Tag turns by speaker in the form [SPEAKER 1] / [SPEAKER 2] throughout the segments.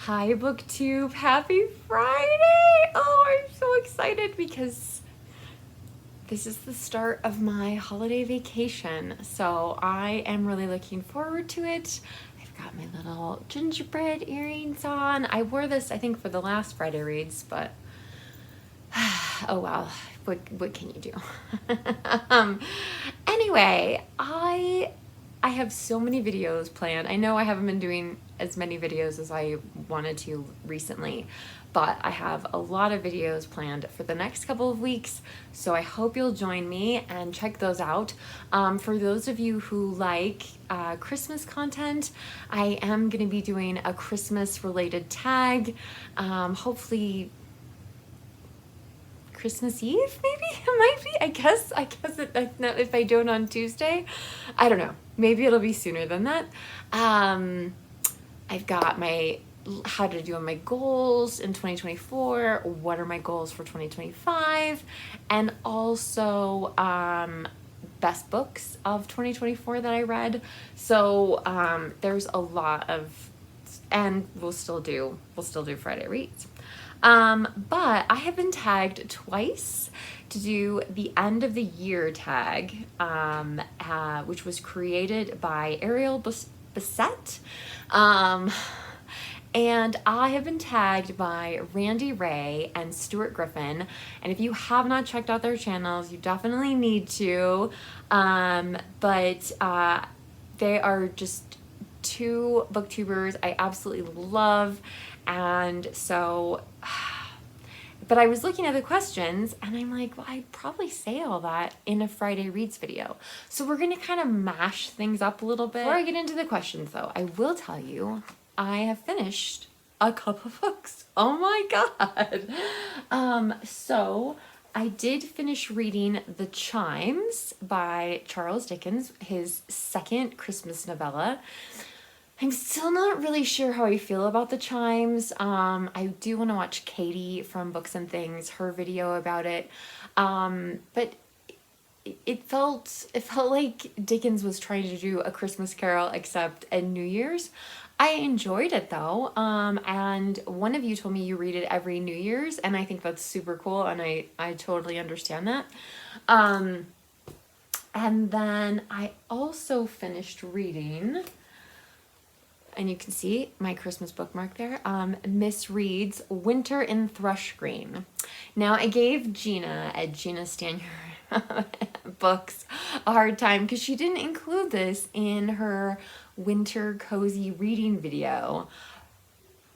[SPEAKER 1] Hi Booktube, happy Friday! Oh, I'm so excited because this is the start of my holiday vacation. So I am really looking forward to it. I've got my little gingerbread earrings on. I wore this, I think, for the last Friday reads, but oh well, what can you do? Anyway, I have so many videos planned. I know I haven't been doing as many videos as I wanted to recently, but I have a lot of videos planned for the next couple of weeks, so I hope you'll join me and check those out. For those of you who like Christmas content, I am going to be doing a Christmas related tag, hopefully Christmas Eve, maybe it might be. I guess if I do it on Tuesday, I don't know. Maybe it'll be sooner than that. I've got my how to do my goals in 2024. What are my goals for 2025, and also best books of 2024 that I read. So there's a lot of, and we'll still do Friday reads. But I have been tagged twice to do the end of the year tag, which was created by Ariel Bissett. And I have been tagged by Randy Ray and Stuart Griffin. And if you have not checked out their channels, you definitely need to. But they are just two booktubers I absolutely love. And so, but I was looking at the questions and I'm like, well, I'd probably say all that in a Friday Reads video. So we're going to kind of mash things up a little bit. Before I get into the questions though, I will tell you, I have finished a couple of books. Oh my God. So I did finish reading The Chimes by Charles Dickens, his second Christmas novella. I'm still not really sure how I feel about The Chimes. I do want to watch Katie from Books and Things, her video about it. But it felt like Dickens was trying to do A Christmas Carol except at New Year's. I enjoyed it though. And one of you told me you read it every New Year's, and I think that's super cool, and I totally understand that. And then I also finished reading, and you can see my Christmas bookmark there, Miss Reed's Winter in Thrush Green. Now, I gave Gina at Gina Stand Your Books a hard time because she didn't include this in her winter cozy reading video.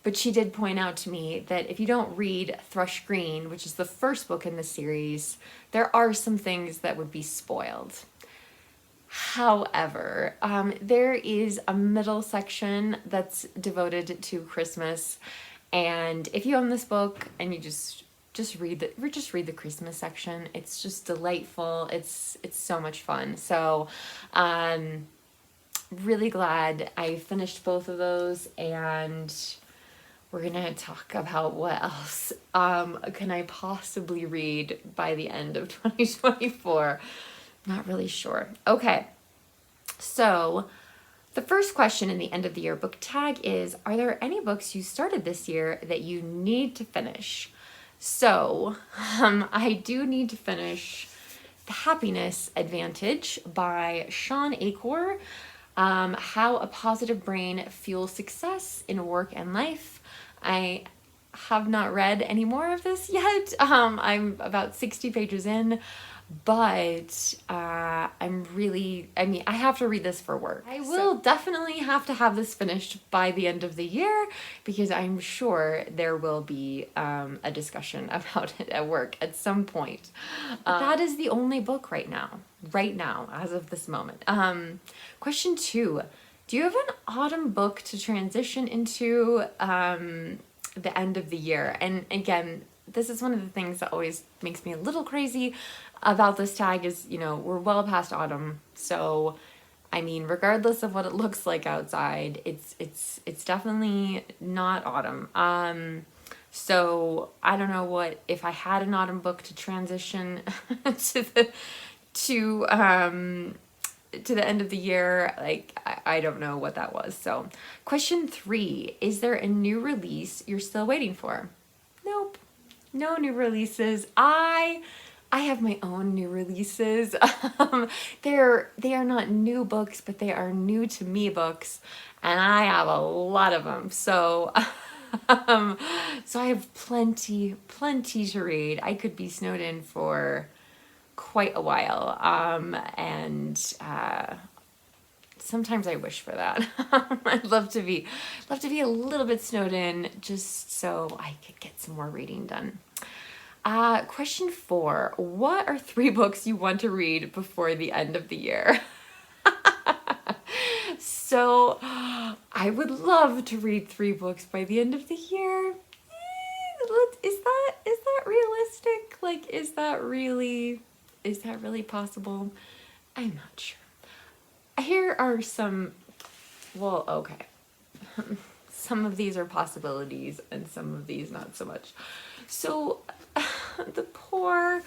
[SPEAKER 1] But she did point out to me that if you don't read Thrush Green, which is the first book in the series, there are some things that would be spoiled. However, there is a middle section that's devoted to Christmas, and if you own this book and you just read the Christmas section, it's just delightful. It's so much fun. So, really glad I finished both of those, and we're gonna talk about what else can I possibly read by the end of 2024. Not really sure. Okay, so the first question in the end of the year book tag is, are there any books you started this year that you need to finish? So I do need to finish The Happiness Advantage by Sean Achor. How a Positive Brain Fuels Success in Work and Life. I have not read any more of this yet. I'm about 60 pages in, but I have to read this for work. I will definitely have to have this finished by the end of the year because I'm sure there will be a discussion about it at work at some point. That is the only book right now, as of this moment. Question 2. Do you have an autumn book to transition into the end of the year? And again, this is one of the things that always makes me a little crazy about this tag is, we're well past autumn. So, I mean, regardless of what it looks like outside, it's definitely not autumn. So I don't know if I had an autumn book to transition to to the end of the year, like, I don't know what that was. So question 3, is there a new release you're still waiting for? Nope, no new releases. I have my own new releases. They are not new books, but they are new to me books, and I have a lot of them. So so I have plenty to read. I could be snowed in for quite a while. And sometimes I wish for that. I'd love to be a little bit snowed in just so I could get some more reading done. Question 4, what are 3 books you want to read before the end of the year? So I would love to read 3 books by the end of the year. Is that realistic? Like, is that really possible? I'm not sure. Here are some, well, okay. Some of these are possibilities and some of these not so much. So the poor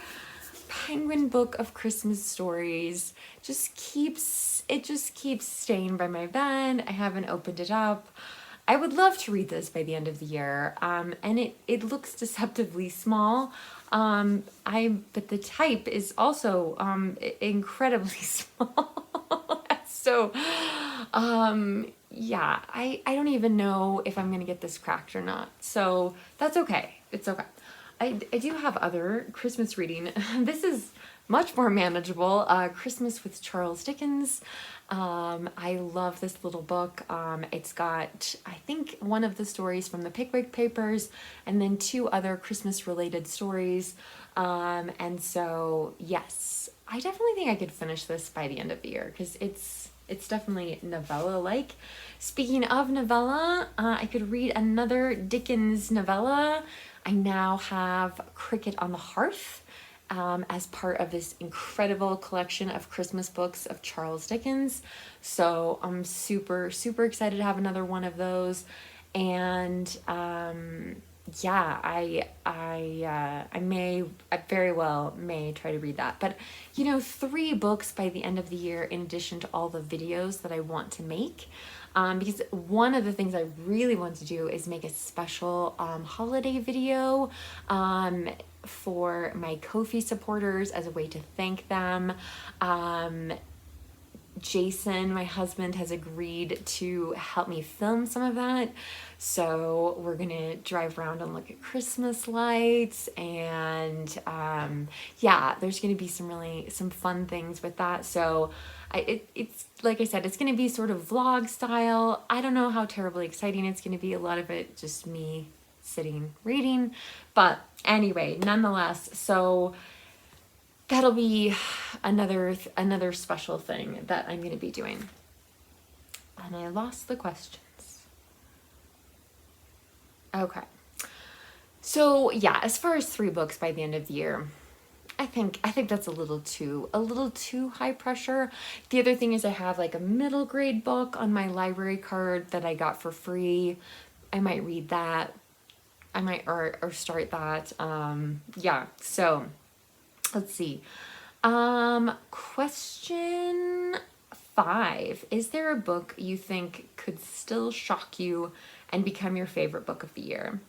[SPEAKER 1] Penguin book of Christmas stories just keeps staying by my bed. I haven't opened it up. I would love to read this by the end of the year. And it looks deceptively small. But the type is also incredibly small. So yeah, I don't even know if I'm gonna get this cracked or not. So that's okay. It's okay. I do have other Christmas reading. This is much more manageable. Christmas with Charles Dickens. I love this little book. It's got, I think, one of the stories from the Pickwick Papers and then 2 other Christmas related stories. And so, yes, I definitely think I could finish this by the end of the year because it's definitely novella-like. Speaking of novella, I could read another Dickens novella. I now have Cricket on the Hearth as part of this incredible collection of Christmas books of Charles Dickens. So I'm super excited to have another one of those. And yeah, I very well may try to read that. But 3 books by the end of the year in addition to all the videos that I want to make. Because one of the things I really want to do is make a special holiday video for my Ko-fi supporters as a way to thank them. Jason, my husband, has agreed to help me film some of that. So we're gonna drive around and look at Christmas lights, and yeah, there's gonna be some fun things with that. So it's like I said, it's gonna be sort of vlog style. I don't know how terribly exciting it's gonna be. A lot of it just me sitting reading, but anyway, nonetheless, so that'll be another special thing that I'm going to be doing. And I lost the questions. Okay. So yeah, as far as 3 books by the end of the year, I think that's a little too high pressure. The other thing is I have like a middle grade book on my library card that I got for free. I might read that. I might or start that. Yeah. So let's see. Question 5. Is there a book you think could still shock you and become your favorite book of the year?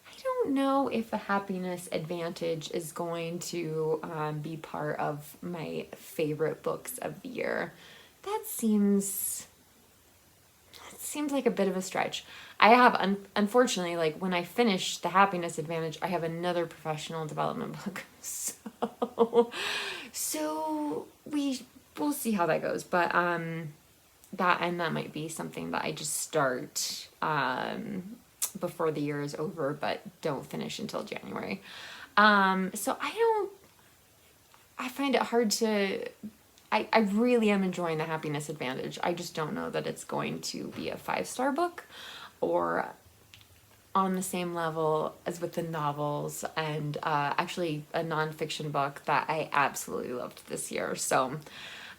[SPEAKER 1] I don't know if The Happiness Advantage is going to be part of my favorite books of the year. That seems like a bit of a stretch. I have, unfortunately, like when I finish The Happiness Advantage, I have another professional development book. So we'll see how that goes. But that might be something that I just start before the year is over, but don't finish until January. So I find it hard to. I really am enjoying The Happiness Advantage. I just don't know that it's going to be a 5-star book or on the same level as with the novels and actually a nonfiction book that I absolutely loved this year. So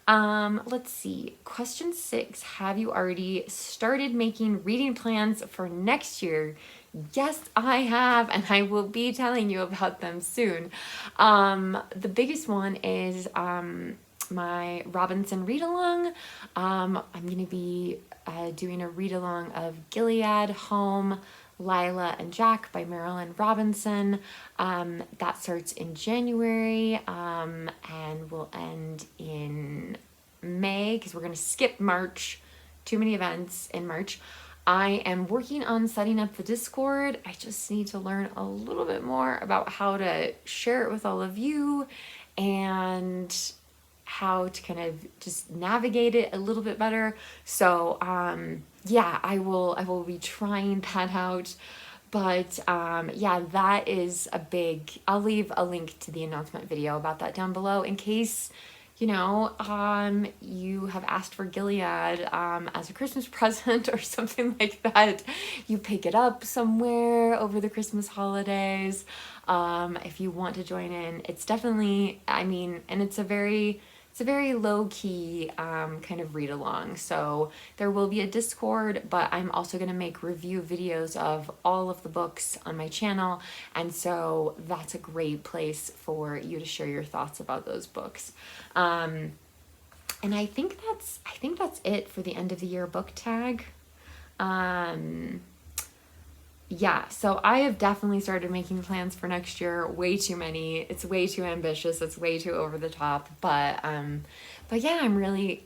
[SPEAKER 1] let's see. Question 6. Have you already started making reading plans for next year? Yes, I have, and I will be telling you about them soon. The biggest one is my Robinson read-along. I'm going to be doing a read-along of Gilead, Home, Lila and Jack by Marilyn Robinson. That starts in January and will end in May because we're going to skip March. Too many events in March. I am working on setting up the Discord. I just need to learn a little bit more about how to share it with all of you and how to kind of just navigate it a little bit better. So yeah, I will be trying that out. But yeah, that is a big, I'll leave a link to the announcement video about that down below in case, you know, you have asked for Gilead as a Christmas present or something like that. You pick it up somewhere over the Christmas holidays. If you want to join in, it's definitely, I mean, and it's a very low-key kind of read-along. So there will be a Discord, but I'm also going to make review videos of all of the books on my channel, and so that's a great place for you to share your thoughts about those books. And I think that's it for the end of the year book tag. Yeah, so I have definitely started making plans for next year. Way too many. It's way too ambitious. It's way too over the top. But yeah, I'm really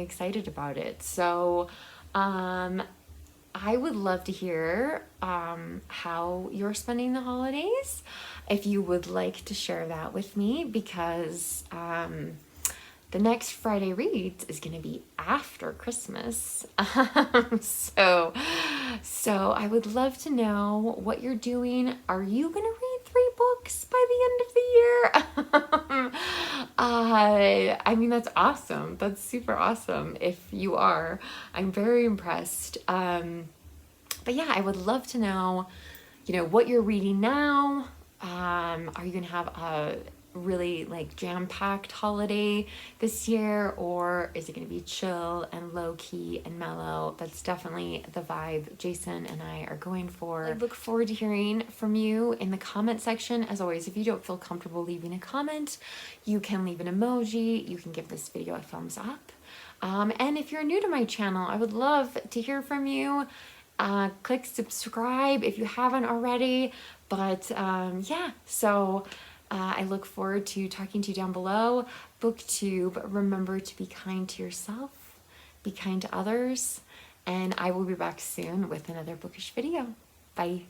[SPEAKER 1] excited about it. So, I would love to hear how you're spending the holidays. If you would like to share that with me, because the next Friday reads is going to be after Christmas. So I would love to know what you're doing. Are you going to read 3 books by the end of the year? I mean, that's awesome. That's super awesome. If you are, I'm very impressed. But yeah, I would love to know, you know, what you're reading now. Are you going to have a really like jam-packed holiday this year, or is it going to be chill and low-key and mellow? That's definitely the vibe Jason and I are going for. I look forward to hearing from you in the comment section. As always, if you don't feel comfortable leaving a comment, you can leave an emoji, you can give this video a thumbs up, and if you're new to my channel, I would love to hear from you. Click subscribe if you haven't already. But yeah, so I look forward to talking to you down below. Booktube, remember to be kind to yourself, be kind to others, and I will be back soon with another bookish video. Bye.